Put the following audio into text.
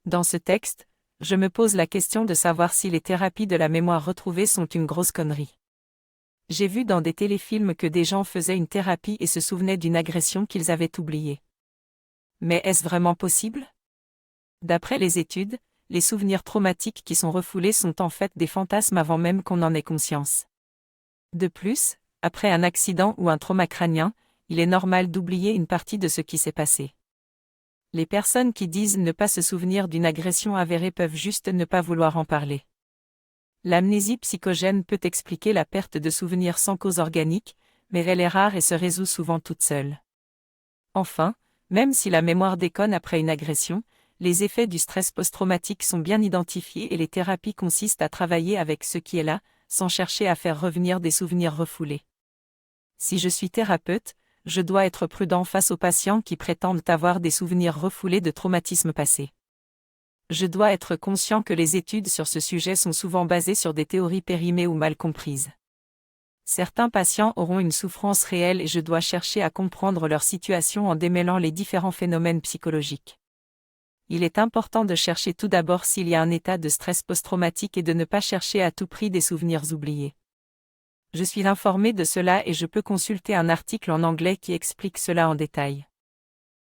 Dans ce texte, je me pose la question de savoir si les thérapies de la mémoire retrouvée sont une grosse connerie. J'ai vu dans des téléfilms que des gens faisaient une thérapie et se souvenaient d'une agression qu'ils avaient oubliée. Mais est-ce vraiment possible? D'après les études, les souvenirs traumatiques qui sont refoulés sont en fait des fantasmes avant même qu'on en ait conscience. De plus, après un accident ou un trauma crânien, il est normal d'oublier une partie de ce qui s'est passé. Les personnes qui disent ne pas se souvenir d'une agression avérée peuvent juste ne pas vouloir en parler. L'amnésie psychogène peut expliquer la perte de souvenirs sans cause organique, mais elle est rare et se résout souvent toute seule. Enfin, même si la mémoire déconne après une agression, les effets du stress post-traumatique sont bien identifiés et les thérapies consistent à travailler avec ce qui est là, sans chercher à faire revenir des souvenirs refoulés. Si je suis thérapeute, je dois être prudent face aux patients qui prétendent avoir des souvenirs refoulés de traumatismes passés. Je dois être conscient que les études sur ce sujet sont souvent basées sur des théories périmées ou mal comprises. Certains patients auront une souffrance réelle et je dois chercher à comprendre leur situation en démêlant les différents phénomènes psychologiques. Il est important de chercher tout d'abord s'il y a un état de stress post-traumatique et de ne pas chercher à tout prix des souvenirs oubliés. Je suis informé de cela et je peux consulter un article en anglais qui explique cela en détail.